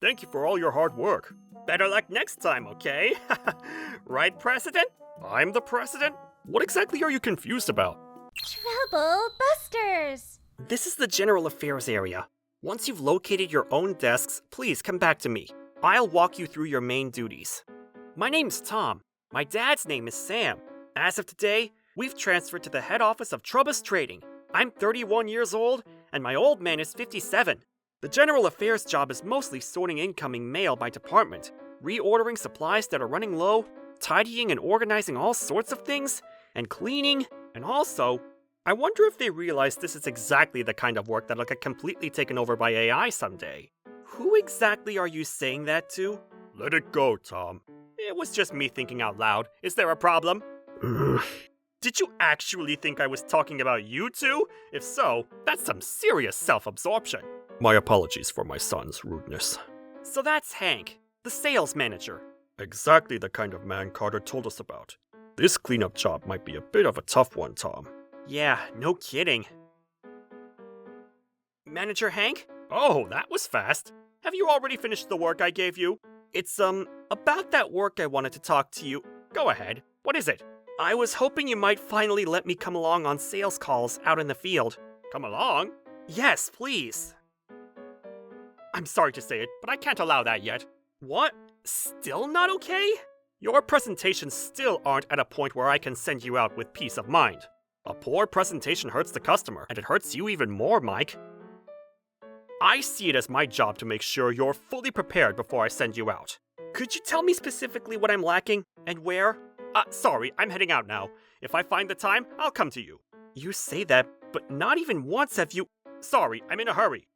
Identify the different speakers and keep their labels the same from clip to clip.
Speaker 1: Thank you for all your hard work. Better luck next time, okay? Right, President? I'm the President? What exactly are you confused about?
Speaker 2: Trouble Busters!
Speaker 1: This is the General Affairs area. Once you've located your own desks, please come back to me. I'll walk you through your main duties. My name's Tom. My dad's name is Sam. As of today, we've transferred to the head office of Troub's Trading. I'm 31 years old, and my old man is 57. The General Affairs job is mostly sorting incoming mail by department, reordering supplies that are running low, tidying and organizing all sorts of things, and cleaning, and also, I wonder if they realize this is exactly the kind of work that'll get completely taken over by AI someday. Who exactly are you saying that to? Let it go, Tom. It was just me thinking out loud. Is there a problem? Did you actually think I was talking about you two? If so, that's some serious self-absorption. My apologies for my son's rudeness. So that's Hank, the sales manager. Exactly the kind of man Carter told us about. This cleanup job might be a bit of a tough one, Tom. Yeah, no kidding. Manager Hank? Oh, that was fast. Have you already finished the work I gave you? It's, about that work I wanted to talk to you. Go ahead. What is it? I was hoping you might finally let me come along on sales calls out in the field. Come along? Yes, please. I'm sorry to say it, but I can't allow that yet. What? Still not okay? Your presentations still aren't at a point where I can send you out with peace of mind. A poor presentation hurts the customer, and it hurts you even more, Mike. I see it as my job to make sure you're fully prepared before I send you out. Could you tell me specifically what I'm lacking, and where? Sorry, I'm heading out now. If I find the time, I'll come to you. You say that, but not even once have you... Sorry, I'm in a hurry.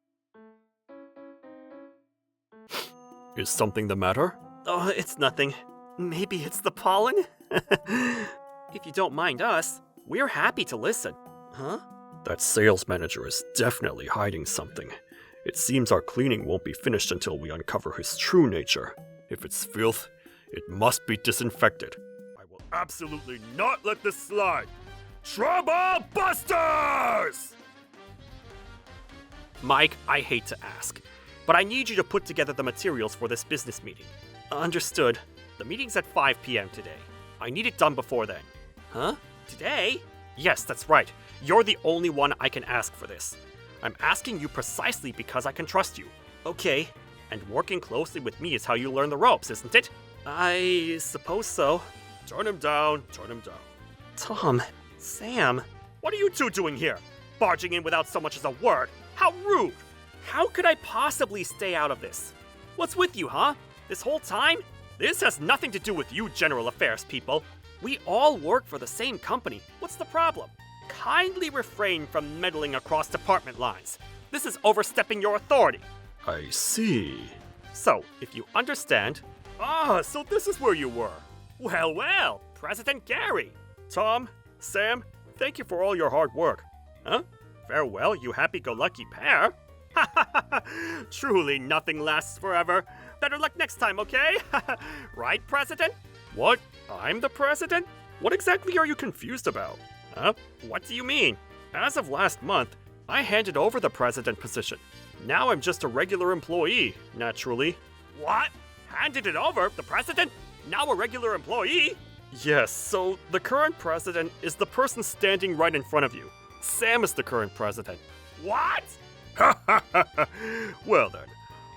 Speaker 1: Is something the matter? Oh, it's nothing. Maybe it's the pollen? If you don't mind us, we're happy to listen. Huh? That sales manager is definitely hiding something. It seems our cleaning won't be finished until we uncover his true nature. If it's filth, it must be disinfected. I will absolutely not let this slide. Trouble Busters! Mike, I hate to ask, but I need you to put together the materials for this business meeting. Understood. The meeting's at 5 p.m. today. I need it done before then. Huh? Today? Yes, that's right. You're the only one I can ask for this. I'm asking you precisely because I can trust you. Okay, and working closely with me is how you learn the ropes, isn't it? I suppose so. Turn him down, turn him down. Tom, Sam, what are you two doing here? Barging in without so much as a word. How rude! How could I possibly stay out of this? What's with you, huh? This whole time? This has nothing to do with you General Affairs people. We all work for the same company. What's the problem? Kindly refrain from meddling across department lines. This is overstepping your authority. I see. So, if you understand... so this is where you were. Well, President Gary. Tom, Sam, thank you for all your hard work. Huh? Farewell, you happy-go-lucky pair. Truly nothing lasts forever. Better luck next time, okay? Right, President? What? I'm the President? What exactly are you confused about? Huh? What do you mean? As of last month, I handed over the President position. Now I'm just a regular employee, naturally. What? Handed it over? The President? Now a regular employee? Yes, so the current President is the person standing right in front of you. Sam is the current President. What? Well then,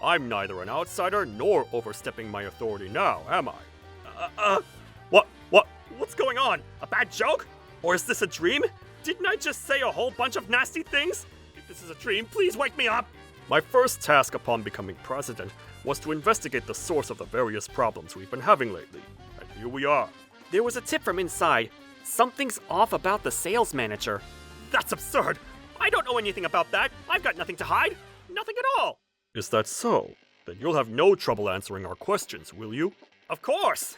Speaker 1: I'm neither an outsider nor overstepping my authority now, am I? What's going on? A bad joke? Or is this a dream? Didn't I just say a whole bunch of nasty things? If this is a dream, please wake me up! My first task upon becoming president was to investigate the source of the various problems we've been having lately. And here we are. There was a tip from inside. Something's off about the sales manager. That's absurd! I don't know anything about that. I've got nothing to hide. Nothing at all. Is that so? Then you'll have no trouble answering our questions, will you? Of course!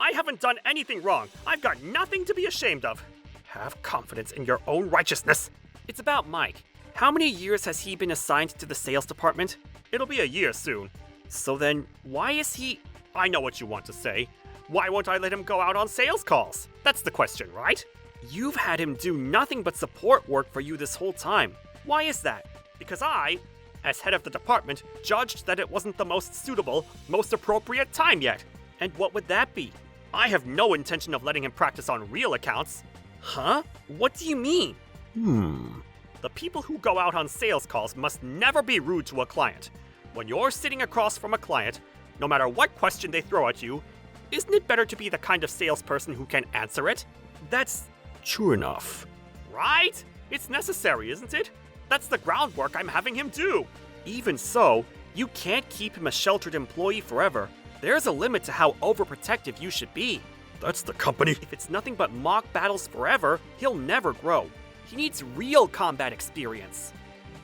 Speaker 1: I haven't done anything wrong. I've got nothing to be ashamed of. Have confidence in your own righteousness. It's about Mike. How many years has he been assigned to the sales department? It'll be a year soon. So then, why is he... I know what you want to say. Why won't I let him go out on sales calls? That's the question, right? You've had him do nothing but support work for you this whole time. Why is that? Because I as head of the department, judged that it wasn't the most suitable, most appropriate time yet. And what would that be? I have no intention of letting him practice on real accounts. Huh? What do you mean? The people who go out on sales calls must never be rude to a client. When you're sitting across from a client, no matter what question they throw at you, isn't it better to be the kind of salesperson who can answer it? That's true enough. Right? It's necessary, isn't it? That's the groundwork I'm having him do. Even so, you can't keep him a sheltered employee forever. There's a limit to how overprotective you should be. That's the company. If it's nothing but mock battles forever, he'll never grow. He needs real combat experience.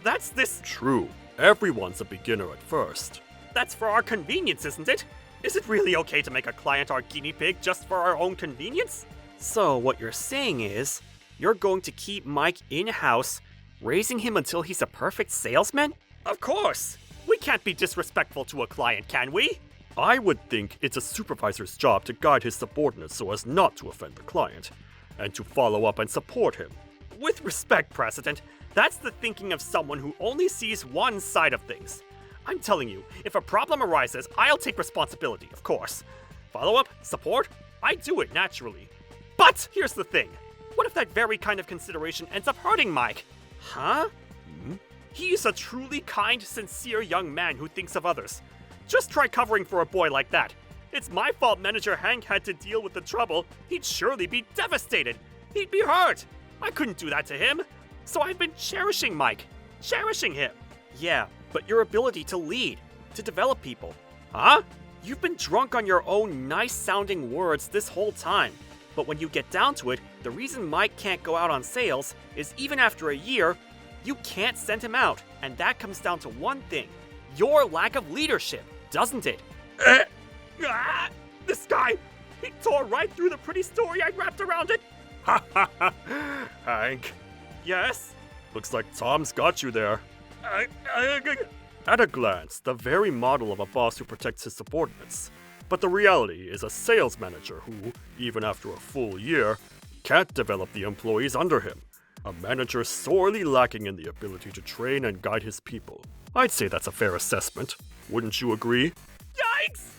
Speaker 1: That's this. True. Everyone's a beginner at first. That's for our convenience, isn't it? Is it really okay to make a client our guinea pig just for our own convenience? So what you're saying is, you're going to keep Mike in-house, raising him until he's a perfect salesman? Of course! We can't be disrespectful to a client, can we? I would think it's a supervisor's job to guide his subordinates so as not to offend the client, and to follow up and support him. With respect, President, that's the thinking of someone who only sees one side of things. I'm telling you, if a problem arises, I'll take responsibility, of course. Follow up, support, I do it naturally. But here's the thing. What if that very kind of consideration ends up hurting Mike? Huh? He's a truly kind, sincere young man who thinks of others. Just try covering for a boy like that. It's my fault Manager Hank had to deal with the trouble. He'd surely be devastated. He'd be hurt. I couldn't do that to him. So I've been cherishing Mike. Cherishing him. Yeah, but your ability to lead, to develop people. Huh? You've been drunk on your own nice-sounding words this whole time. But when you get down to it, the reason Mike can't go out on sales is even after a year, you can't send him out. And that comes down to one thing. Your lack of leadership, doesn't it? This guy, he tore right through the pretty story I wrapped around it. Ha ha ha. Hank. Yes? Looks like Tom's got you there. At a glance, the very model of a boss who protects his subordinates. But the reality is a sales manager who, even after a full year, can't develop the employees under him. A manager sorely lacking in the ability to train and guide his people. I'd say that's a fair assessment. Wouldn't you agree? Yikes!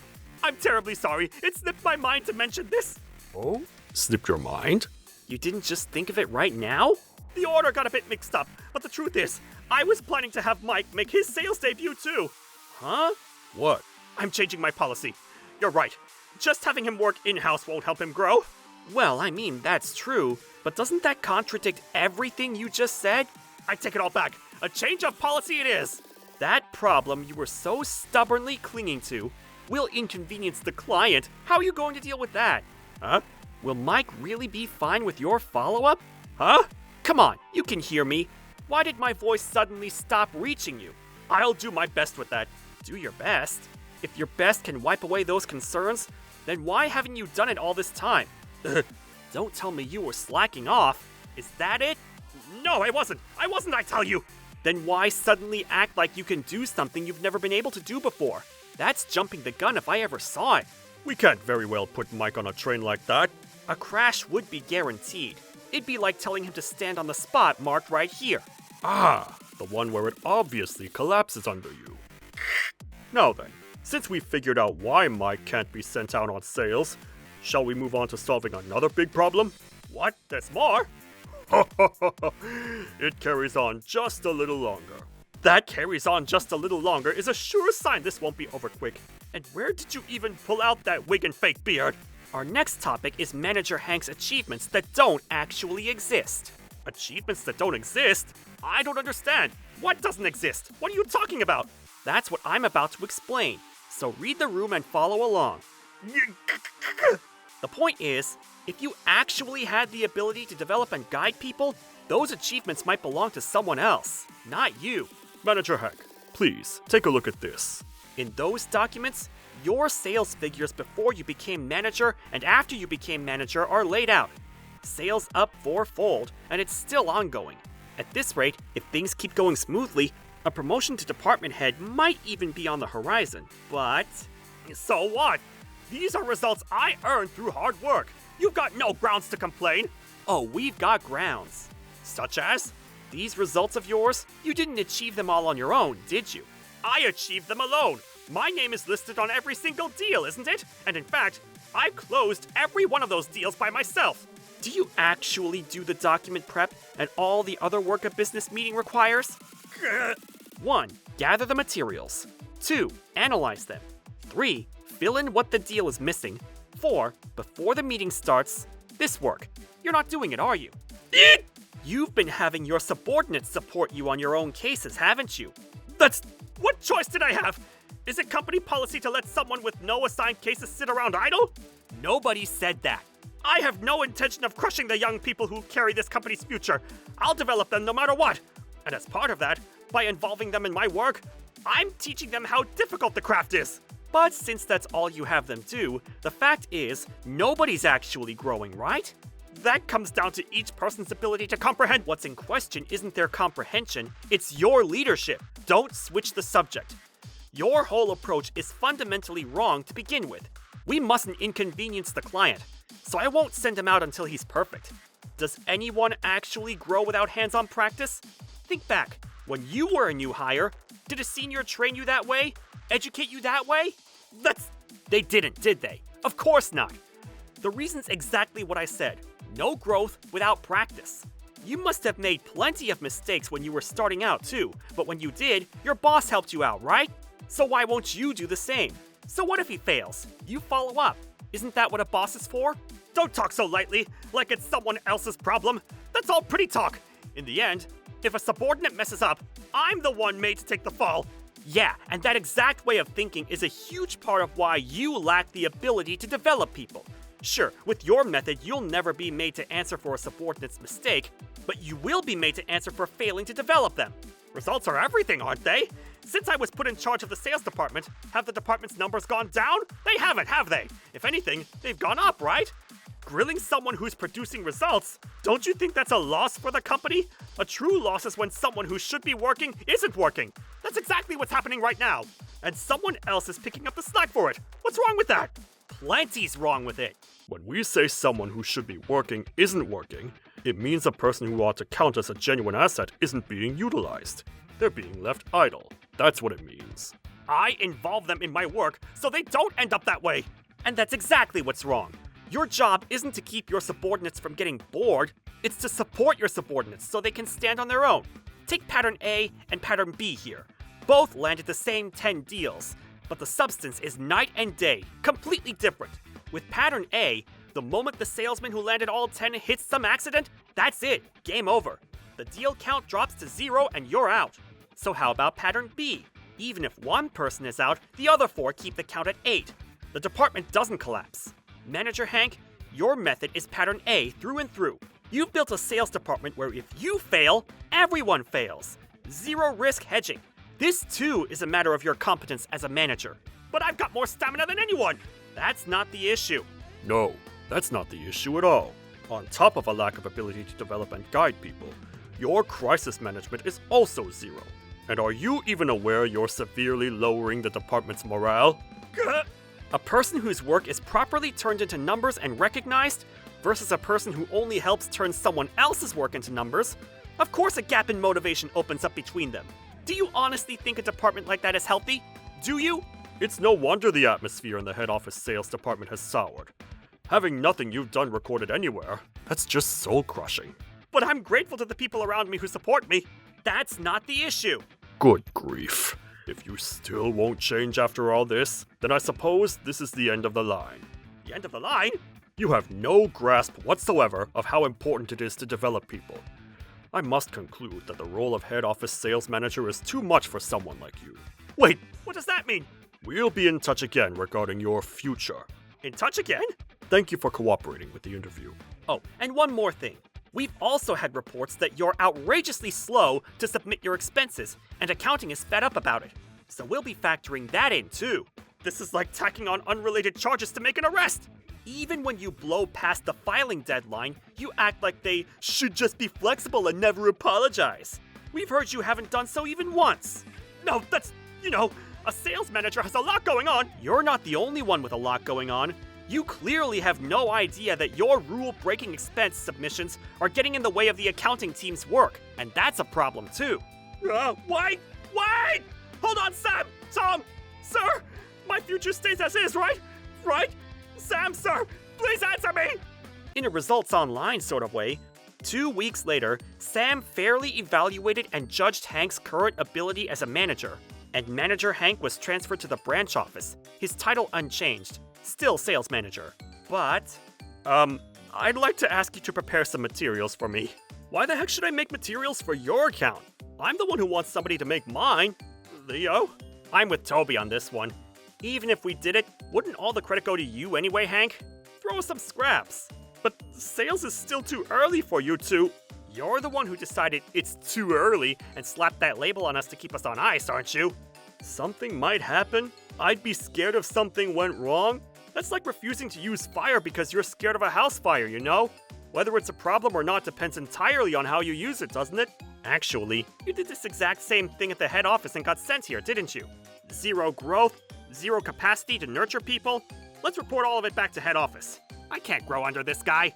Speaker 1: I'm terribly sorry. It slipped my mind to mention this. Oh? Slipped your mind? You didn't just think of it right now? The order got a bit mixed up, but the truth is, I was planning to have Mike make his sales debut too. Huh? What? I'm changing my policy. You're right. Just having him work in-house won't help him grow. Well, I mean, that's true, but doesn't that contradict everything you just said? I take it all back. A change of policy it is. That problem you were so stubbornly clinging to will inconvenience the client. How are you going to deal with that? Huh? Will Mike really be fine with your follow-up? Huh? Come on, you can hear me. Why did my voice suddenly stop reaching you? I'll do my best with that. Do your best? If your best can wipe away those concerns, then why haven't you done it all this time? Don't tell me you were slacking off. Is that it? No, I wasn't, I tell you. Then why suddenly act like you can do something you've never been able to do before? That's jumping the gun if I ever saw it. We can't very well put Mike on a train like that. A crash would be guaranteed. It'd be like telling him to stand on the spot marked right here. Ah, the one where it obviously collapses under you. Now then, since we've figured out why Mike can't be sent out on sales, shall we move on to solving another big problem? What? There's more? It carries on just a little longer. That carries on just a little longer is a sure sign this won't be over quick. And where did you even pull out that wig and fake beard? Our next topic is Manager Hank's achievements that don't actually exist. Achievements that don't exist? I don't understand. What doesn't exist? What are you talking about? That's what I'm about to explain. So read the room and follow along. The point is, if you actually had the ability to develop and guide people, those achievements might belong to someone else, not you. Manager Hank, please take a look at this. In those documents, your sales figures before you became manager and after you became manager are laid out. Sales up 4-fold, and it's still ongoing. At this rate, if things keep going smoothly, a promotion to department head might even be on the horizon. But so what? These are results I earned through hard work. You've got no grounds to complain. Oh, we've got grounds. Such as? These results of yours, you didn't achieve them all on your own, did you? I achieved them alone! My name is listed on every single deal, isn't it? And in fact, I've closed every one of those deals by myself. Do you actually do the document prep and all the other work a business meeting requires? 1. Gather the materials. 2. Analyze them. 3. Fill in what the deal is missing. 4. Before the meeting starts, this work. You're not doing it, are you? You've been having your subordinates support you on your own cases, haven't you? What choice did I have? Is it company policy to let someone with no assigned cases sit around idle? Nobody said that. I have no intention of crushing the young people who carry this company's future. I'll develop them no matter what. And as part of that, by involving them in my work, I'm teaching them how difficult the craft is. But since that's all you have them do, the fact is, nobody's actually growing, right? That comes down to each person's ability to comprehend. What's in question isn't their comprehension, it's your leadership. Don't switch the subject. Your whole approach is fundamentally wrong to begin with. We mustn't inconvenience the client, so I won't send him out until he's perfect. Does anyone actually grow without hands-on practice? Think back. When you were a new hire, did a senior train you that way? Educate you that way? They didn't, did they? Of course not. The reason's exactly what I said. No growth without practice. You must have made plenty of mistakes when you were starting out too, but when you did, your boss helped you out, right? So why won't you do the same? So what if he fails? You follow up. Isn't that what a boss is for? Don't talk so lightly, like it's someone else's problem. That's all pretty talk. In the end, if a subordinate messes up, I'm the one made to take the fall. Yeah, and that exact way of thinking is a huge part of why you lack the ability to develop people. Sure, with your method, you'll never be made to answer for a subordinate's mistake, but you will be made to answer for failing to develop them. Results are everything, aren't they? Since I was put in charge of the sales department, have the department's numbers gone down? They haven't, have they? If anything, they've gone up, right? Grilling someone who's producing results, don't you think that's a loss for the company? A true loss is when someone who should be working isn't working. That's exactly what's happening right now. And someone else is picking up the slack for it. What's wrong with that? Plenty's wrong with it.
Speaker 3: When we say someone who should be working isn't working, it means a person who ought to count as a genuine asset isn't being utilized. They're being left idle. That's what it means.
Speaker 1: I involve them in my work so they don't end up that way. And that's exactly what's wrong. Your job isn't to keep your subordinates from getting bored, it's to support your subordinates so they can stand on their own. Take pattern A and pattern B here. Both landed the same 10 deals, but the substance is night and day, completely different. With pattern A, the moment the salesman who landed all 10 hits some accident, that's it, game over. The deal count drops to 0 and you're out. So how about pattern B? Even if one person is out, the other 4 keep the count at 8. The department doesn't collapse. Manager Hank, your method is pattern A through and through. You've built a sales department where if you fail, everyone fails. Zero risk hedging. This too is a matter of your competence as a manager. But I've got more stamina than anyone. That's not the issue.
Speaker 3: No, that's not the issue at all. On top of a lack of ability to develop and guide people, your crisis management is also 0. And are you even aware you're severely lowering the department's morale?
Speaker 1: A person whose work is properly turned into numbers and recognized versus a person who only helps turn someone else's work into numbers, of course a gap in motivation opens up between them. Do you honestly think a department like that is healthy? Do you?
Speaker 3: It's no wonder the atmosphere in the head office sales department has soured. Having nothing you've done recorded anywhere, that's just soul-crushing.
Speaker 1: But I'm grateful to the people around me who support me. That's not the issue.
Speaker 3: Good grief. If you still won't change after all this, then I suppose this is the end of the line.
Speaker 1: The end of the line?
Speaker 3: You have no grasp whatsoever of how important it is to develop people. I must conclude that the role of head office sales manager is too much for someone like you.
Speaker 1: Wait, what does that mean?
Speaker 3: We'll be in touch again regarding your future.
Speaker 1: In touch again?
Speaker 3: Thank you for cooperating with the interview.
Speaker 1: Oh, and one more thing. We've also had reports that you're outrageously slow to submit your expenses, and accounting is fed up about it. So we'll be factoring that in too. This is like tacking on unrelated charges to make an arrest. Even when you blow past the filing deadline, you act like they should just be flexible and never apologize. We've heard you haven't done so even once. No, that's, a sales manager has a lot going on. You're not the only one with a lot going on. You clearly have no idea that your rule-breaking expense submissions are getting in the way of the accounting team's work, and that's a problem too. Wait! Wait! Hold on, Sam! Tom! Sir! My future stays as is, right? Right? Sam, sir! Please answer me! In a results online sort of way, 2 weeks later, Sam fairly evaluated and judged Hank's current ability as a manager, and Manager Hank was transferred to the branch office, his title unchanged, still sales manager. But, I'd like to ask you to prepare some materials for me. Why the heck should I make materials for your account? I'm the one who wants somebody to make mine. Leo? I'm with Toby on this one. Even if we did it, wouldn't all the credit go to you anyway, Hank? Throw us some scraps. But sales is still too early for you two. You're the one who decided it's too early and slapped that label on us to keep us on ice, aren't you? Something might happen. I'd be scared if something went wrong. That's like refusing to use fire because you're scared of a house fire, you know? Whether it's a problem or not depends entirely on how you use it, doesn't it? Actually, you did this exact same thing at the head office and got sent here, didn't you? Zero growth, zero capacity to nurture people. Let's report all of it back to head office. I can't grow under this guy.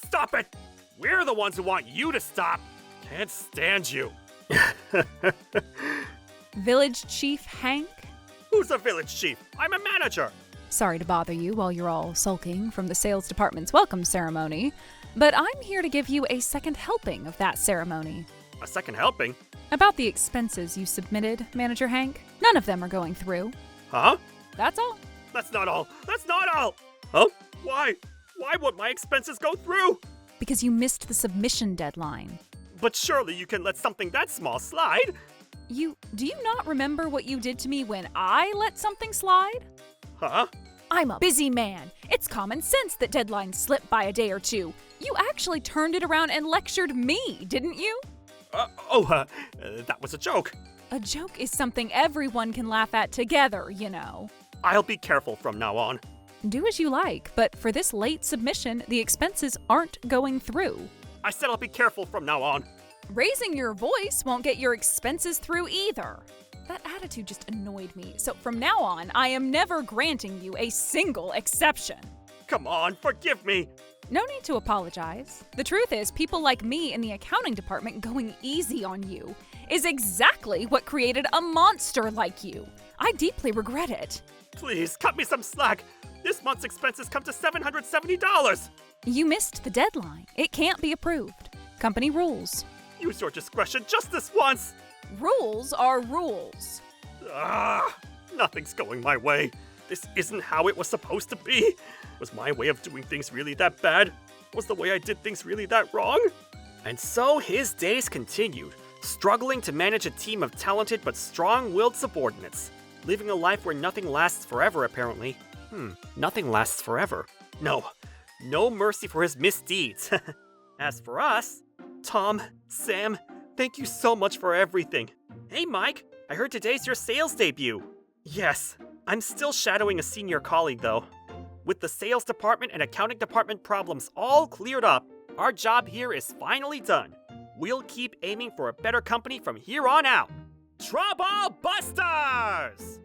Speaker 1: Stop it! We're the ones who want you to stop. Can't stand you.
Speaker 4: Village Chief Hank?
Speaker 1: Who's a village chief? I'm a manager.
Speaker 4: Sorry to bother you while you're all sulking from the sales department's welcome ceremony, but I'm here to give you a second helping of that ceremony.
Speaker 1: A second helping?
Speaker 4: About the expenses you submitted, Manager Hank. None of them are going through.
Speaker 1: Huh?
Speaker 4: That's all.
Speaker 1: That's not all. That's not all! Huh? Why? Why would my expenses go through?
Speaker 4: Because you missed the submission deadline.
Speaker 1: But surely you can let something that small slide.
Speaker 4: Do you not remember what you did to me when I let something slide?
Speaker 1: Huh?
Speaker 4: I'm a busy man. It's common sense that deadlines slip by a day or two. You actually turned it around and lectured me, didn't you?
Speaker 1: That was a joke.
Speaker 4: A joke is something everyone can laugh at together, you know.
Speaker 1: I'll be careful from now on.
Speaker 4: Do as you like, but for this late submission, the expenses aren't going through.
Speaker 1: I said I'll be careful from now on.
Speaker 4: Raising your voice won't get your expenses through either. That attitude just annoyed me, so from now on, I am never granting you a single exception.
Speaker 1: Come on, forgive me.
Speaker 4: No need to apologize. The truth is, people like me in the accounting department going easy on you is exactly what created a monster like you. I deeply regret it.
Speaker 1: Please, cut me some slack. This month's expenses come to $770.
Speaker 4: You missed the deadline. It can't be approved. Company rules.
Speaker 1: Use your discretion just this once.
Speaker 4: Rules are rules.
Speaker 1: Nothing's going my way. This isn't how it was supposed to be. Was my way of doing things really that bad? Was the way I did things really that wrong? And so his days continued, struggling to manage a team of talented but strong-willed subordinates, living a life where nothing lasts forever, apparently. Nothing lasts forever. No mercy for his misdeeds. As for us, Tom, Sam, thank you so much for everything. Hey, Mike, I heard today's your sales debut. Yes, I'm still shadowing a senior colleague, though. With the sales department and accounting department problems all cleared up, our job here is finally done. We'll keep aiming for a better company from here on out. Trouble Busters!